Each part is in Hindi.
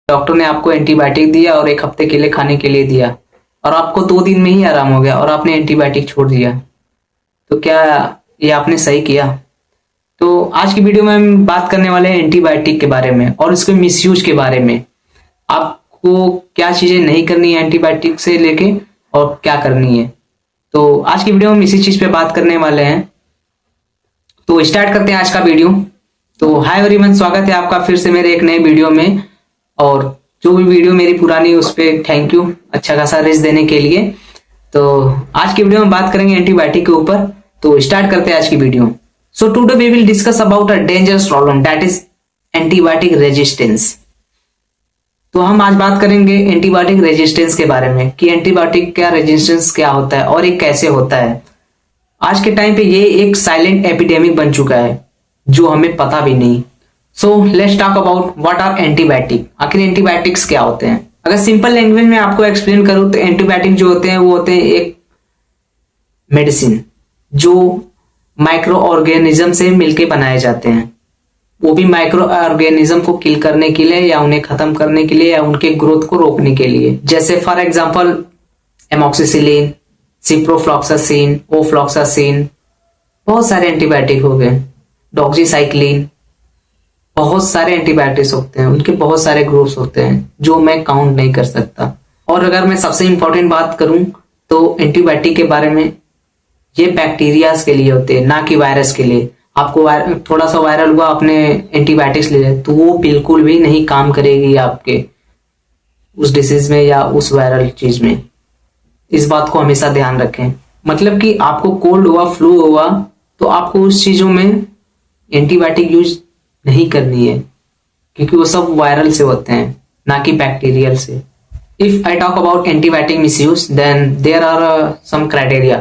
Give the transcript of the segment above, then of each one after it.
डॉक्टर ने आपको एंटीबायोटिक दिया और 1 हफ्ते के लिए खाने के लिए दिया और आपको 2 दिन में ही आराम हो गया और आपने एंटीबायोटिक छोड़ दिया, तो क्या ये आपने सही किया? तो आज की वीडियो में हम बात करने वाले हैं एंटीबायोटिक के बारे में और इसके मिसयूज के बारे में। आपको क्या चीजें नहीं करनी है एंटीबायोटिक से लेके और क्या करनी है, तो आज की वीडियो में हम इसी चीज पे बात करने वाले हैं। तो स्टार्ट करते हैं आज का वीडियो। तो हाय एवरीवन, स्वागत है आपका फिर से मेरे एक नए वीडियो में। और जो भी वीडियो मेरी पुरानी उस पर थैंक यू, अच्छा खासा रेस्ट देने के लिए। तो आज की वीडियो में बात करेंगे एंटीबायोटिक के ऊपर। तो स्टार्ट करते हैं आज की video. So today we will discuss about a dangerous problem that is antibiotic resistance. तो हम आज बात करेंगे एंटीबायोटिक रेजिस्टेंस के बारे में कि एंटीबायोटिक का रेजिस्टेंस क्या होता है और ये कैसे होता है। आज के टाइम पे ये एक साइलेंट एपिडेमिक बन चुका है जो हमें पता भी नहीं। So let's talk about what are antibiotic. आखिर एंटीबायोटिक्स क्या होते हैं? अगर सिंपल लैंग्वेज में आपको एक्सप्लेन करूं तो एंटीबायोटिक जो होते हैं वो होते हैं एक मेडिसिन जो माइक्रो ऑर्गेनिज्म से मिलके बनाए जाते हैं। वो भी माइक्रो ऑर्गेनिज्म को किल करने के लिए या उन्हें खत्म करने के लिए या उनके ग्रोथ को रोकने के लिए। जैसे for example amoxicillin, ciprofloxacin, ofloxacin, बहुत सारे एंटीबायोटिक हो गए। डॉक्सीसाइक्लिन, बहुत सारे एंटीबायोटिक्स होते हैं, उनके बहुत सारे ग्रुप्स होते हैं जो मैं काउंट नहीं कर सकता। और अगर मैं सबसे इंपॉर्टेंट बात करूं तो एंटीबायोटिक के बारे में, ये बैक्टीरियाज के लिए होते हैं ना कि वायरस के लिए। आपको थोड़ा सा वायरल हुआ, आपने एंटीबायोटिक्स ले लिया तो वो बिल्कुल भी नहीं काम करेगी आपके उस डिसीज में या उस वायरल चीज में। इस बात को हमेशा ध्यान रखें। मतलब कि आपको कोल्ड हुआ, फ्लू हुआ, तो आपको उस चीजों में एंटीबायोटिक यूज नहीं करनी है क्योंकि वो सब वायरल से होते हैं ना कि बैक्टीरियल से। If I talk about antibiotic misuse then there are some criteria.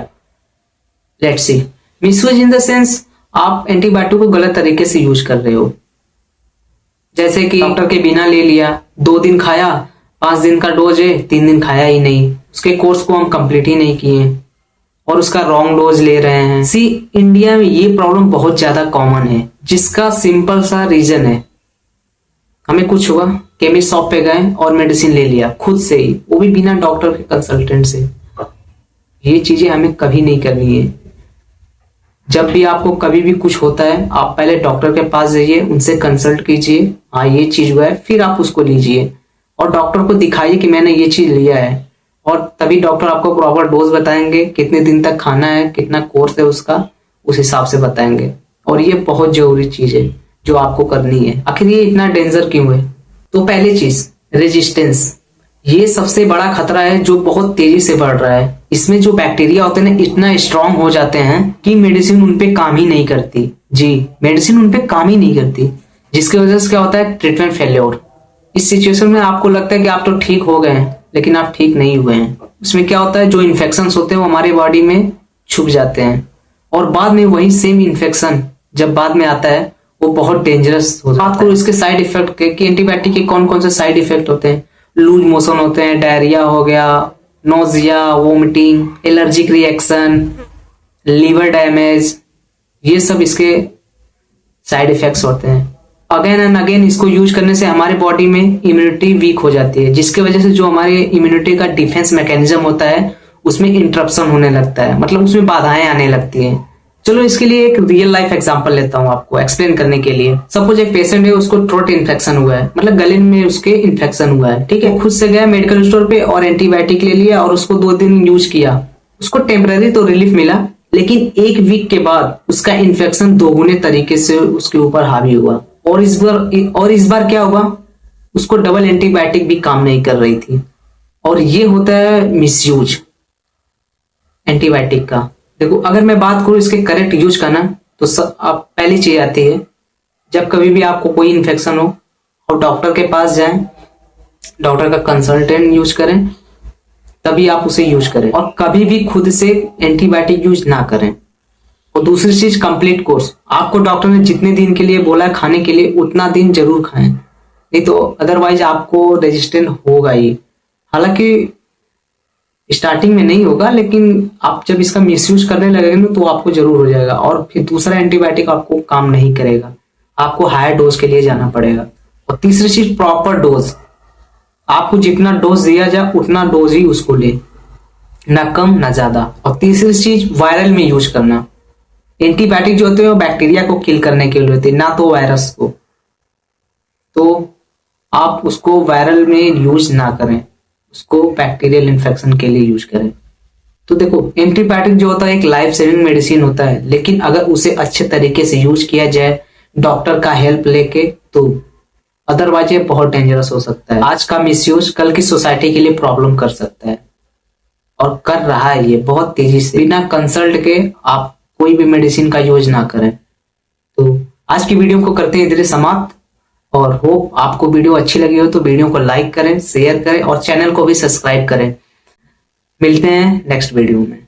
Let's see. Misuse in the sense आप एंटीबायोटिक को गलत तरीके से यूज कर रहे हो। जैसे कि डॉक्टर के बिना ले लिया, 2 दिन खाया, 5 दिन का डोज है, 3 दिन खाया ही नहीं, उसके कोर्स को हम कंप्लीट ही नहीं किए और उसका रॉन्ग डोज ले रहे हैं। सी, इंडिया में ये प्रॉब्लम बहुत ज्यादा कॉमन है जिसका सिंपल सा रीजन है, हमें कुछ हुआ, केमिस्ट शॉप पे गए और मेडिसिन ले लिया खुद से ही, वो भी बिना डॉक्टर के कंसल्टेंट से। ये चीजें हमें कभी नहीं करनी है। जब भी आपको कभी भी कुछ होता है आप पहले डॉक्टर के पास जाइए, उनसे कंसल्ट कीजिए, हाँ ये चीज हुआ है, फिर आप उसको लीजिए और डॉक्टर को दिखाइए कि मैंने ये चीज लिया है। और तभी डॉक्टर आपको प्रॉपर डोज बताएंगे, कितने दिन तक खाना है, कितना कोर्स है उसका, उस हिसाब से बताएंगे। और ये बहुत जरूरी चीज है जो आपको करनी है। आखिर ये इतना डेंजर क्यों है? तो पहली चीज रेजिस्टेंस, ये सबसे बड़ा खतरा है जो बहुत तेजी से बढ़ रहा है। इसमें जो बैक्टीरिया होते हैं ना, इतना स्ट्रांग हो जाते हैं कि मेडिसिन उनपे काम ही नहीं करती। जी, मेडिसिन उनपे काम ही नहीं करती, जिसकी वजह से क्या होता है, ट्रीटमेंट फेल्योर। इस सिचुएशन में आपको लगता है कि आप तो ठीक हो गए हैं, लेकिन आप ठीक नहीं हुए हैं। उसमें क्या होता है, जो इन्फेक्शन होते हैं वो हमारे बॉडी में छुप जाते हैं और बाद में वही सेम इन्फेक्शन जब बाद में आता है वो बहुत डेंजरस होता है। बात करूं इसके साइड इफेक्ट के कि एंटीबायोटिक के कौन कौन से साइड इफेक्ट होते हैं। लूज मोशन होते हैं, डायरिया हो गया, nausea, vomiting, allergic reaction, liver damage, ये सब इसके साइड इफेक्ट्स होते हैं। अगेन एंड अगेन इसको यूज करने से हमारे बॉडी में इम्यूनिटी वीक हो जाती है, जिसकी वजह से जो हमारे इम्यूनिटी का डिफेंस मैकेनिज्म होता है उसमें इंटरप्शन होने लगता है, मतलब उसमें बाधाएं आने लगती हैं। चलो इसके लिए एक रियल लाइफ एग्जांपल लेता हूं आपको एक्सप्लेन करने के लिए। सपोज एक पेशेंट है, उसको थ्रोट इन्फेक्शन हुआ है, मतलब गले में उसके इन्फेक्शन हुआ है, ठीक है। खुद से गया मेडिकल स्टोर पे और एंटीबायोटिक ले लिया और उसको 2 दिन यूज किया। उसको टेम्पररी तो रिलीफ मिला, लेकिन 1 वीक के बाद उसका इन्फेक्शन 2 गुने तरीके से उसके ऊपर हावी हुआ। और इस बार क्या हुआ, उसको डबल एंटीबायोटिक भी काम नहीं कर रही थी। और ये होता है मिसयूज एंटीबायोटिक का। देखो, अगर मैं बात करूं इसके करेक्ट यूज का ना, तो आप पहली चीज आती है, जब कभी भी आपको कोई इन्फेक्शन हो और डॉक्टर के पास जाएं, डॉक्टर का कंसल्टेंट यूज करें, तभी आप उसे यूज करें और कभी भी खुद से एंटीबायोटिक यूज ना करें। और दूसरी चीज, कंप्लीट कोर्स। आपको डॉक्टर ने जितने दिन के लिए बोला है खाने के लिए, उतना दिन जरूर खाएं, नहीं तो अदरवाइज आपको रेजिस्टेंट होगा ही। हालांकि स्टार्टिंग में नहीं होगा, लेकिन आप जब इसका मिसयूज करने लगेंगे ना तो आपको जरूर हो जाएगा। और फिर दूसरा एंटीबायोटिक आपको काम नहीं करेगा, आपको हायर डोज के लिए जाना पड़ेगा। और तीसरी चीज, प्रॉपर डोज। आपको जितना डोज दिया जाए उतना डोज ही उसको ले, ना कम ना ज्यादा। और तीसरी चीज, वायरल में यूज करना। एंटीबायोटिक जो होते हैं वो बैक्टीरिया को किल करने के लिए होते हैं, ना तो वायरस को। तो आप उसको वायरल में यूज ना करें, उसको बैक्टीरियल इन्फेक्शन के लिए यूज करें। तो देखो, एंटीबायोटिक जो होता है एक लाइफ सेविंग मेडिसिन होता है, लेकिन अगर उसे अच्छे तरीके से यूज किया जाए डॉक्टर का हेल्प लेके, तो अदरवाइज ये बहुत डेंजरस हो सकता है। आज का मिसयूज कल की सोसाइटी के लिए प्रॉब्लम कर सकता है, और कर रहा है ये बहुत तेजी से। बिना कंसल्ट के आप कोई भी मेडिसिन का यूज ना करें। तो आज की वीडियो को करते हैं इधर समाप्त, और होप आपको वीडियो अच्छी लगी हो तो वीडियो को लाइक करें, शेयर करें और चैनल को भी सब्सक्राइब करें। मिलते हैं नेक्स्ट वीडियो में।